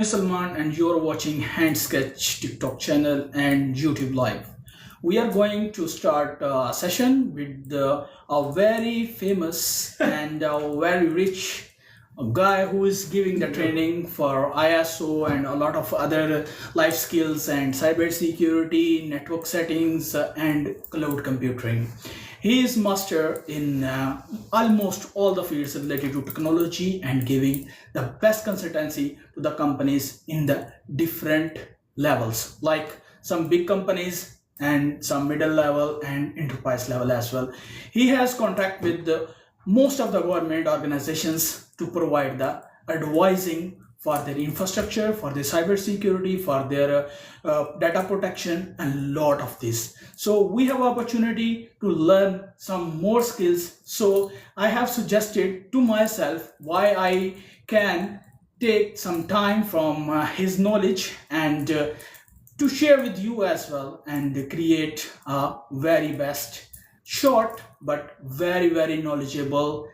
Salman and you're watching Hand Sketch TikTok channel and YouTube live. We are going to start a session with a very famous and very rich guy who is giving the training for ISO and a lot of other life skills and cyber security, network settings, and cloud computing. He is master in almost all the fields related to technology and giving the best consultancy to the companies in the different levels, like some big companies and some middle level and enterprise level as well. He has contact with most of the government organizations to provide the advising for their infrastructure, for their cyber security, for their data protection, and lot of this. So we have opportunity to learn some more skills. So I have suggested to myself why I can take some time from his knowledge and to share with you as well and create a very best short but very knowledgeable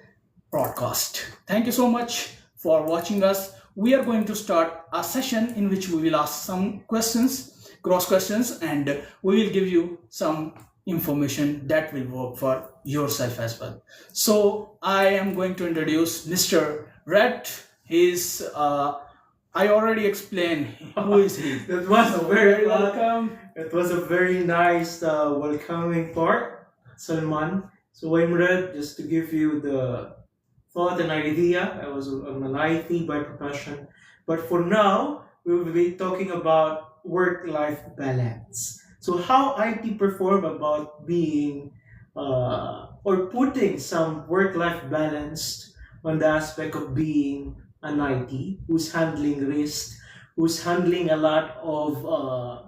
broadcast. Thank you so much for watching us. We are going to start a session in which we will ask some questions, cross questions, and we will give you some information that will work for yourself as well. So I am going to introduce Mr. Red. He's I already explained who is he. That was a very welcome. It was a very nice welcoming part, Salman. So I'm Red, just to give you the thought and idea. I'm an IT by profession, but for now we will be talking about work-life balance. So how IT perform about being or putting some work-life balance on the aspect of being an IT who's handling risk, who's handling a lot of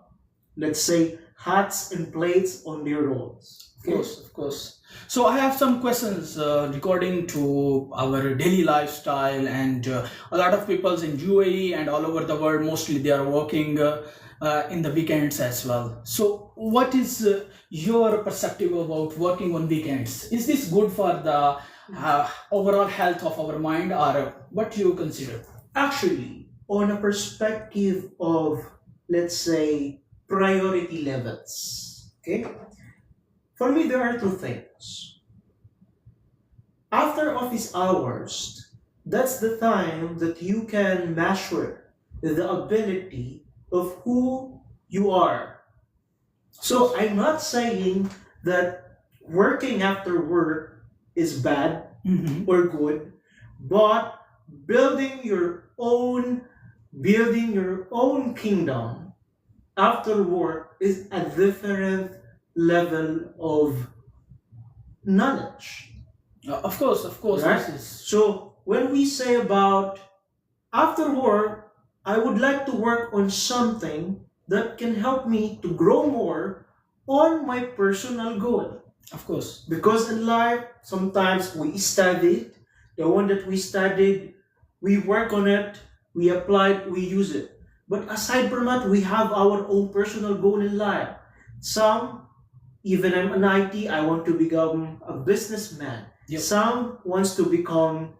let's say hats and plates on their roles. Of course, of course. So I have some questions regarding to our daily lifestyle, and a lot of people in UAE and all over the world, mostly they are working in the weekends as well. So what is your perspective about working on weekends? Is this good for the overall health of our mind, or what do you consider? Actually, on a perspective of, let's say, priority levels, okay? For me, there are two things. After office hours, that's the time that you can measure the ability of who you are. So I'm not saying that working after work is bad or good, but building your own kingdom after work is a different level of knowledge. Of course, Right? this is So when we say about after work, I would like to work on something that can help me to grow more on my personal goal. of course. Because in life, sometimes we studied, the one that we studied, we work on it, we applied, we use it. But aside from that, we have our own personal goal in life. Some, even I'm an IT, I want to become a businessman. Yep. Some wants to become,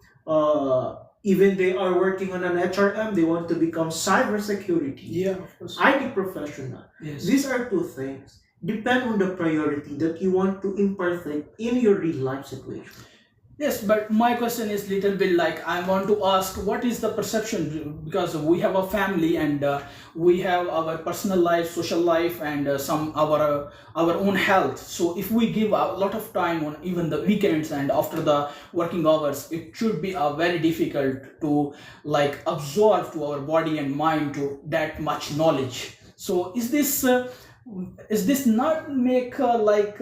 even they are working on an HRM, they want to become cybersecurity. Yeah, of course. IT professional. Yes. These are two things. Depend on the priority that you want to impartate in your real life situation. Yes, but my question is little bit like I want to ask what is the perception, because we have a family and we have our personal life, social life, and some our own health. So if we give a lot of time on even the weekends and after the working hours, it should be very difficult to like absorb to our body and mind to that much knowledge. So is this not make Conflict.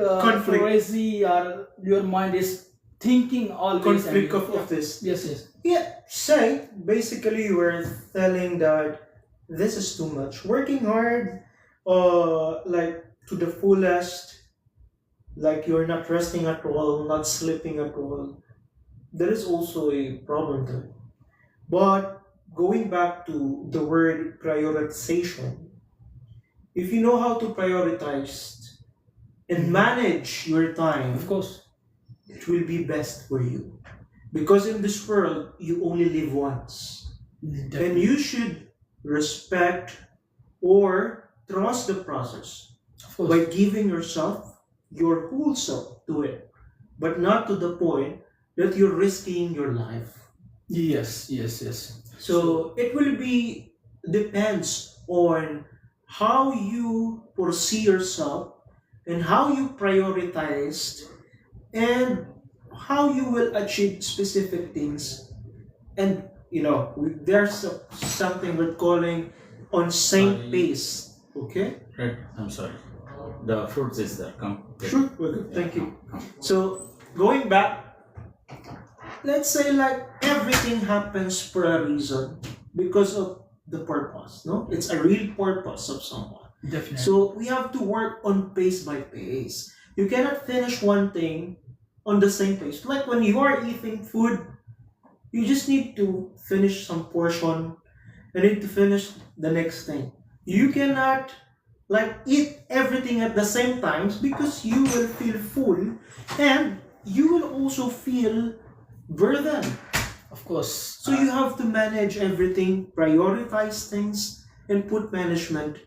crazy, or your mind is thinking always Conflict and, of this. yes. Yeah, say basically you were telling that this is too much. Working hard, like to the fullest, like you're not resting at all, not sleeping at all. There is also a problem to it. But going back to the word prioritization, if you know how to prioritize and manage your time, Of course. it will be best for you. Because in this world, you only live once. And you should respect, or trust the process Of course. by giving yourself, your whole self to it, but not to the point that you're risking your life. Yes, yes, yes. So it will be depends on how you foresee yourself and how you prioritized and how you will achieve specific things. And there's something we're calling on same Sorry. pace. Okay? Right. I'm sorry. The fruits is there. Come. Sure, we're good. Yeah, Thank you. come. So going back, let's say like everything happens for a reason because of the purpose. No, it's a real purpose of someone. Definitely. So we have to work on pace by pace. You cannot finish one thing on the same pace. Like when you are eating food, you just need to finish some portion and need to finish the next thing. You cannot like eat everything at the same times because you will feel full and you will also feel burdened. Of course. So you have to manage everything, prioritize things, and put management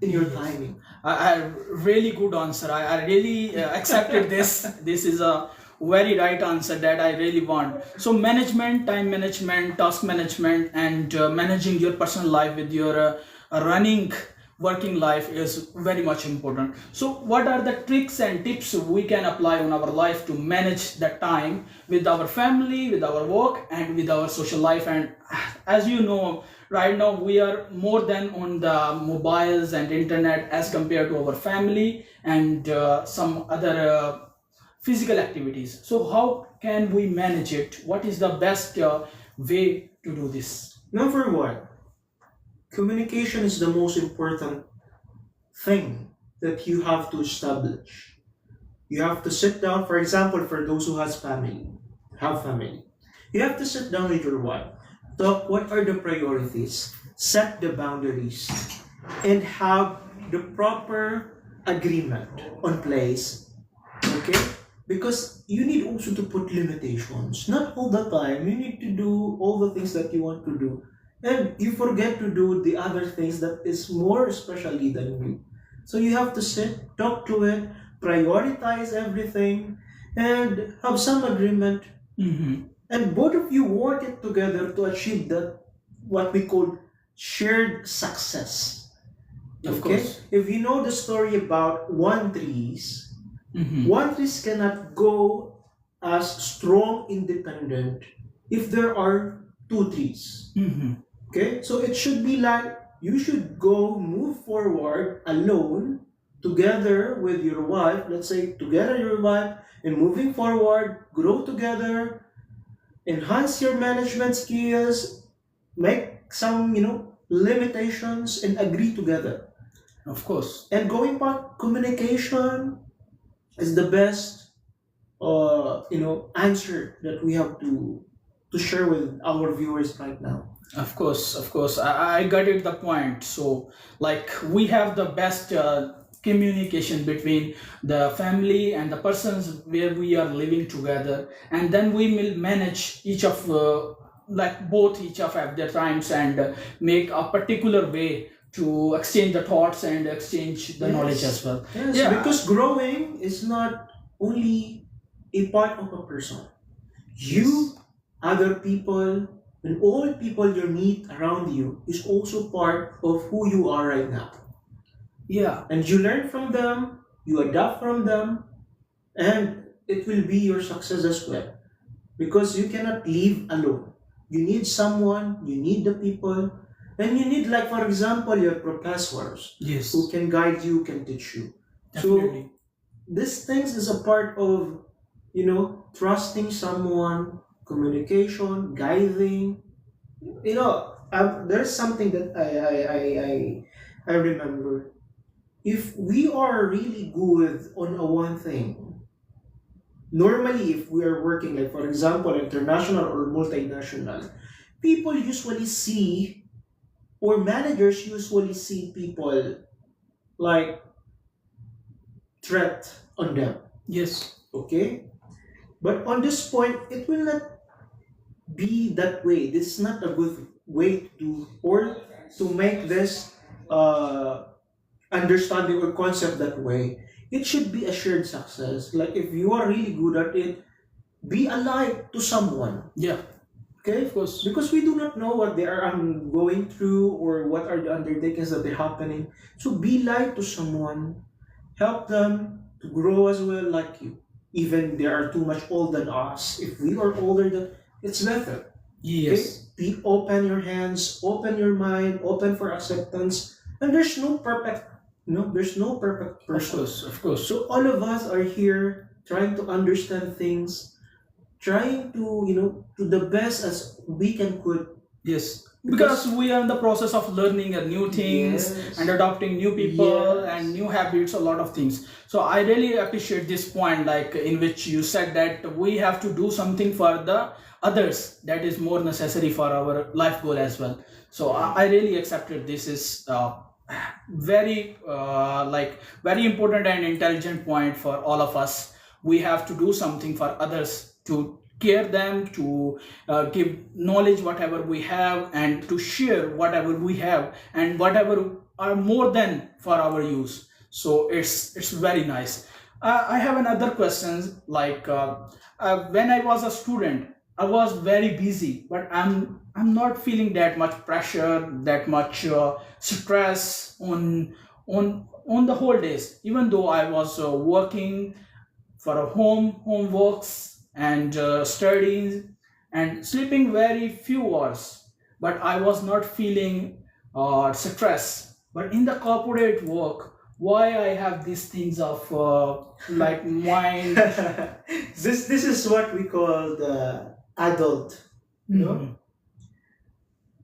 in your timing. I really good answer. I really accepted this. This is a very right answer that I really want. So management, time management, task management, and managing your personal life with your running working life is very much important. So what are the tricks and tips we can apply on our life to manage the time with our family, with our work, and with our social life? And as you know, right now we are more than on the mobiles and internet as compared to our family and some other physical activities. So how can we manage it? What is the best way to do this? Number one, communication is the most important thing that you have to establish. You have to sit down, for example, for those who have family. You have to sit down with your wife. Talk what are the priorities, set the boundaries, and have the proper agreement on place. Okay? Because you need also to put limitations. Not all the time. You need to do all the things that you want to do. And you forget to do the other things that is more specially than you. So you have to sit, talk to it, prioritize everything, and have some agreement. Mm-hmm. And both of you work it together to achieve that what we call shared success. Of Okay? course. If you know the story about one trees, Mm-hmm. one trees cannot go as strong independent if there are two trees. Mm-hmm. Okay, so it should be like you should go move forward alone together with your wife. Let's say together your wife and moving forward, grow together, enhance your management skills, make some limitations and agree together. Of course. And going back, communication is the best answer that we have to share with our viewers right now. Of course. I got it the point. So, like, we have the best communication between the family and the persons where we are living together, and then we will manage each of like both each of at their times and make a particular way to exchange the thoughts and exchange the knowledge as well. Yes, Yeah. because growing is not only a part of a person. You, other people, and all people you meet around you is also part of who you are right now. Yeah. And you learn from them, you adapt from them, and it will be your success as well. Because you cannot live alone. You need someone, you need the people, and you need, like, for example, your professors Yes. who can guide you, can teach you. Definitely. So, these things is a part of, trusting someone, communication, guiding. There's something that I remember. If we are really good on a one thing, normally if we are working, like for example, international or multinational, people usually see, or managers usually see people like threat on them. Yes. Okay? But on this point, it will not be that way. This is not a way to do or to make this understanding or concept that way. It should be a shared success. Like if you are really good at it, be a light to someone. Yeah, Okay? of course. Because we do not know what they are going through or what are the undertakings that are happening. So be light to someone. Help them to grow as well like you. Even they are too much older than us. If we are older than it's better. Okay? Yes, Be open your hands, open your mind, open for acceptance. And there's no perfect, there's no perfect of person. course, of course. So all of us are here trying to understand things, trying to, to the best as we can could. Yes, because we are in the process of learning new things Yes. and adopting new people Yes. and new habits, a lot of things. So I really appreciate this point, like in which you said that we have to do something for the others that is more necessary for our life goal as well. So I really accepted this is very very important and intelligent point for all of us. We have to do something for others to care them, to give knowledge whatever we have, and to share whatever we have and whatever are more than for our use. So it's very nice. I have another questions like when I was a student, I was very busy, but I'm not feeling that much pressure, that much stress on the whole days. Even though I was working for a homeworks and studying and sleeping very few hours, but I was not feeling stress. But in the corporate work, why I have these things of like mind. This is what we call the adult. Mhm.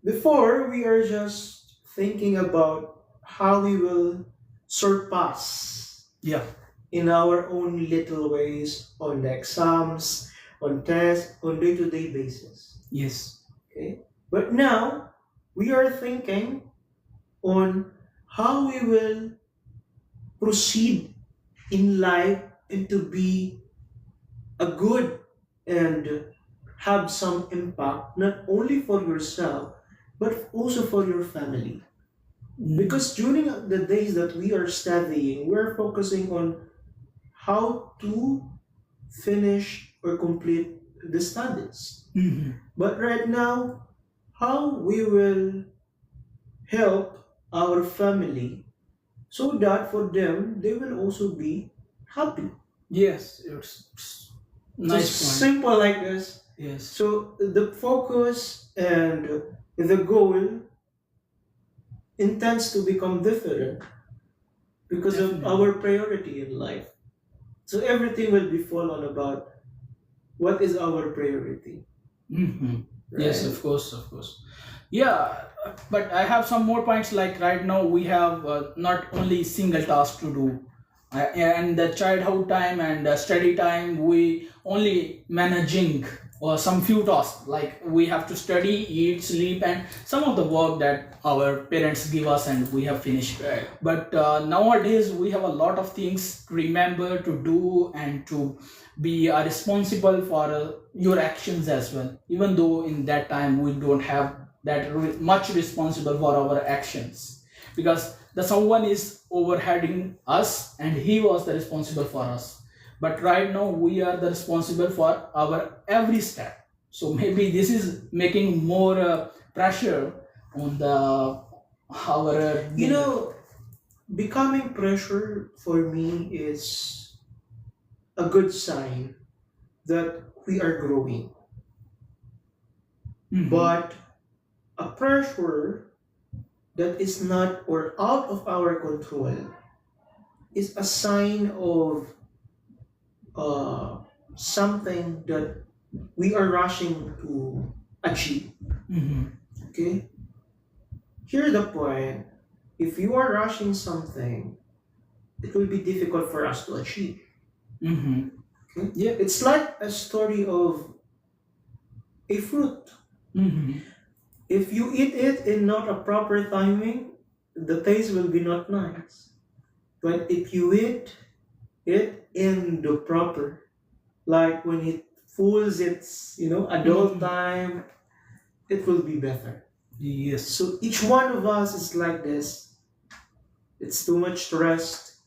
Before we are just thinking about how we will surpass Yeah. in our own little ways on the exams, on tests, on day-to-day basis. Yes. Okay? But now we are thinking on how we will proceed in life and to be a good and have some impact not only for yourself but also for your family. Because during the days that we are studying, we're focusing on how to finish or complete the studies. Mhm. But right now, how we will help our family so that for them they will also be happy. Yes, it's nice Just point. simple like this. Yes. So the focus and the goal intends to become different because of Definitely. our priority in life. So everything will be fall on about what is our priority. Mhm. Yes, Right? of course, of course. Yeah, but I have some more points. Like right now, we have not only single task to do, and the childhood time and the study time, we only managing some few tasks. Like we have to study, eat, sleep, and some of the work that our parents give us, and we have finished. Right. But nowadays, we have a lot of things to remember, to do, and to be responsible for your actions as well, even though in that time we don't have that much responsible for our actions, because the someone is overheading us and he was the responsible for us. But right now we are the responsible for our every step. So maybe this is making more pressure on the our You know, becoming pressure for me is a good sign that we are growing. Mhm. But a pressure that is not or out of our control is a sign of something that we are rushing to achieve. Mhm. Okay? Here's the point. If you are rushing something, it will be difficult for us to achieve. Mhm. Okay? Yeah. It's like a story of a fruit. Mhm. If you eat it in not a proper timing, the taste will be not nice. But if you eat it in the proper, like when it fools its adult Mhm. time, it will be better. Yes. So each one of us is like this. It's too much stress,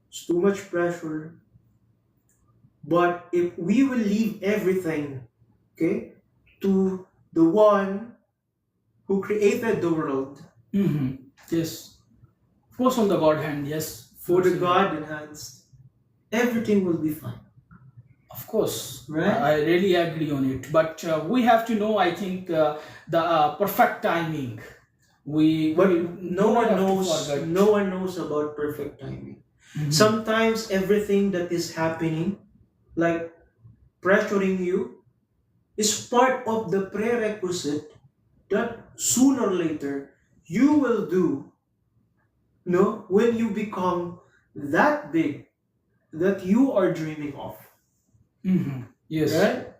it's too much pressure. But if we will leave everything, okay, to the one who created the world, Mm-hmm. Yes. Of course, on the God hand, yes. for the Absolutely. God enhanced, everything will be fine. Of course, Right. I really agree on it. But we have to know, I think, the perfect timing. But We no do not one have to knows. forget. No one knows about perfect timing. Mhm. Sometimes everything that is happening, like pressuring you, is part of the prerequisite that sooner or later you will do. No, when you become that big that you are dreaming of, Mhm. Yes. right?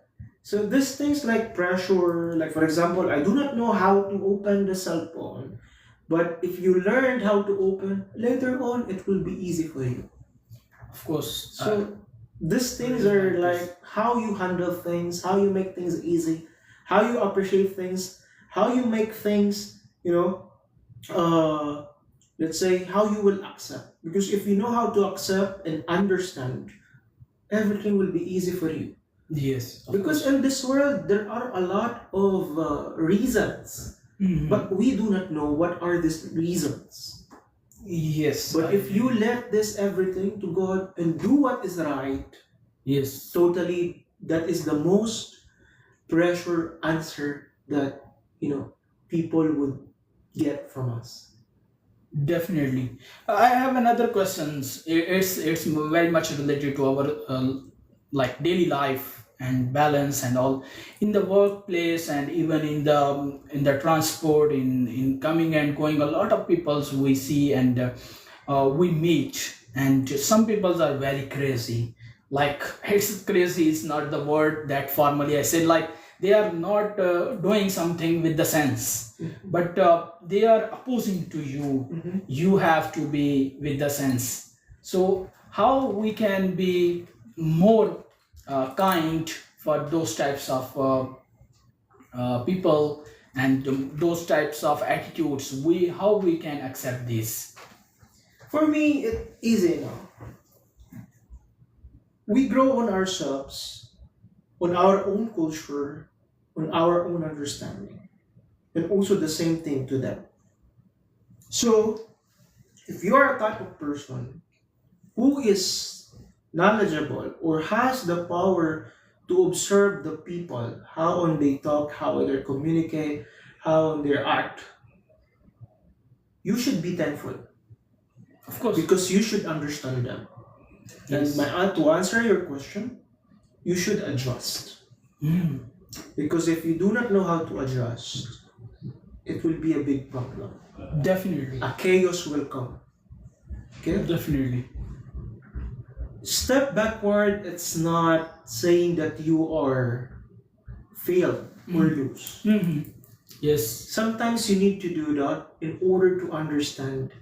So these things like pressure, like for example, I do not know how to open the cell phone, but if you learned how to open later on, it will be easy for you. Of course. So these things really are like this. like how you handle things, how you make things easy, how you appreciate things, how you make things, uh, let's say how you will accept. Because if you know how to accept and understand, everything will be easy for you. Yes. Of Because course. in this world, there are a lot of reasons, Mhm. but we do not know what are these reasons. Yes. But I if you agree. let this everything to God and do what is right, Yes. totally, that is the most pressure answer that people would get from us. Definitely. I have another questions. It's very much related to our like daily life and balance and all in the workplace and even in the transport in coming and going. A lot of peoples we see and we meet, and some peoples are very crazy. Like it's crazy is not the word that formally I said. Like they are not doing something with the sense, but they are opposing to you. Mhm. You have to be with the sense. So how we can be more kind for those types of people and those types of attitudes, we how we can accept this. For me, it's easy now. We grow on ourselves, on our own culture, on our own understanding, and also the same thing to them. So, if you are a type of person who is knowledgeable or has the power to observe the people, how on they talk, how they communicate, how on they act, you should be thankful Of course. because you should understand them. And Yes. to answer your question, you should adjust. Mm, Because if you do not know how to adjust, it will be a big problem. definitely. A chaos will come. Okay? Definitely. Step backward, it's not saying that you are failed or lose. Mhm. Yes. Sometimes you need to do that in order to understand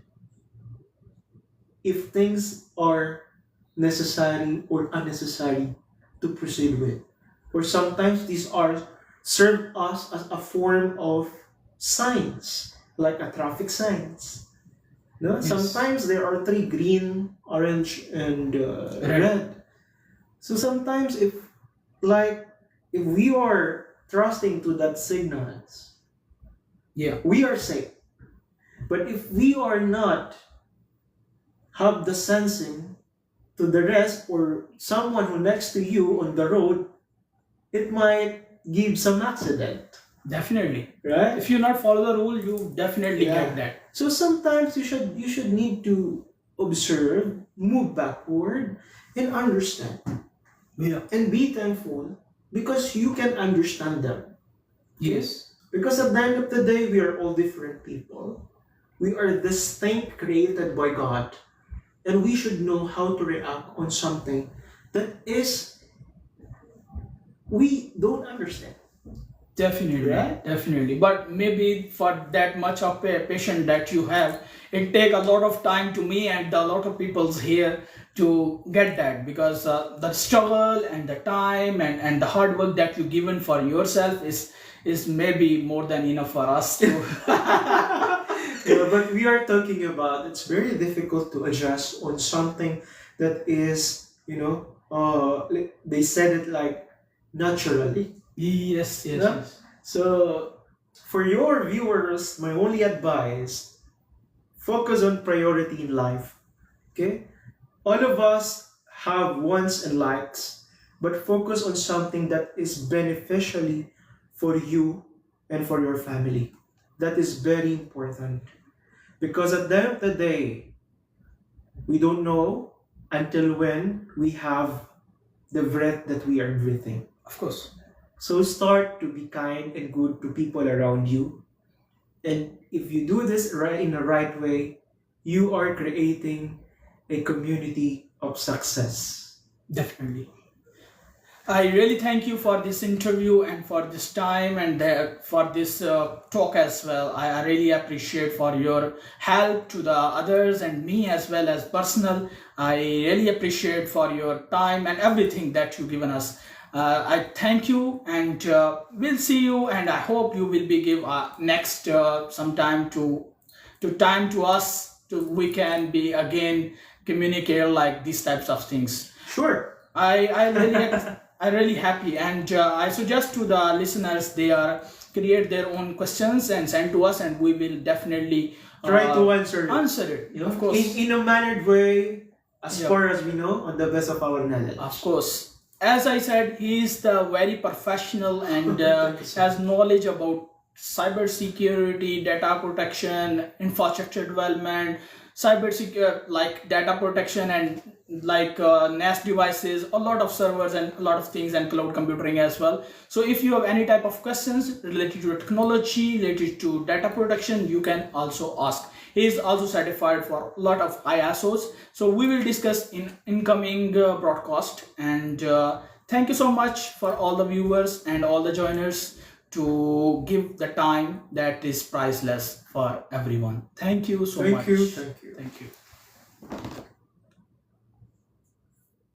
if things are necessary or unnecessary to proceed with. Or sometimes these are serve us as a form of signs, like a traffic signs. No? Yes. Sometimes there are three: green, orange, and Red. red. So sometimes if we are trusting to that signals, Yeah. we are safe. But if we are not have the sensing to the rest or someone who next to you on the road, it might give some accident, Definitely. right? If you not follow the rule, you definitely Yeah. get that. So sometimes you should need to observe, move backward, and understand, Yeah. and be thankful because you can understand them. Yes. Because at the end of the day, we are all different people. We are distinct, created by God, and we should know how to react on something that is we don't understand. Definitely, Right? definitely. But maybe for that much of a patient that you have, it take a lot of time to me and a lot of people's here to get that, because the struggle and the time and the hard work that you given for yourself is maybe more than enough for us to. Yeah, but we are talking about it's very difficult to adjust on something that is, they said it like naturally. Yes, yes, Yeah. yes. So, for your viewers, my only advice focus on priority in life. Okay? All of us have wants and likes, but focus on something that is beneficially for you and for your family. That is very important. Because at the end of the day, we don't know until when we have the breath that we are breathing. Of course. So start to be kind and good to people around you. And if you do this right in the right way, you are creating a community of success. Definitely. I really thank you for this interview and for this time and for this talk as well. I really appreciate for your help to the others and me as well as personal. I really appreciate for your time and everything that you given us. I thank you and we'll see you, and I hope you will be give next some time to us to we can be again communicate like these types of things. Sure. I really I really happy, and I suggest to the listeners they are create their own questions and send to us, and we will definitely Try to answer it. answer it. You know, Of course, in a mannered way, as Yeah. far as we know, on the best of our knowledge. of course. As I said, he is the very professional and Thank you, sir. has knowledge about cyber security, data protection, infrastructure development, cyber secure like data protection and like NAS devices, a lot of servers and a lot of things, and cloud computing as well. So if you have any type of questions related to technology, related to data protection, you can also ask. He is also certified for a lot of ISOs. So we will discuss in incoming broadcast. And thank you so much for all the viewers and all the joiners to give the time that is priceless for everyone. Thank you so much. Thank you. Thank you. Thank you.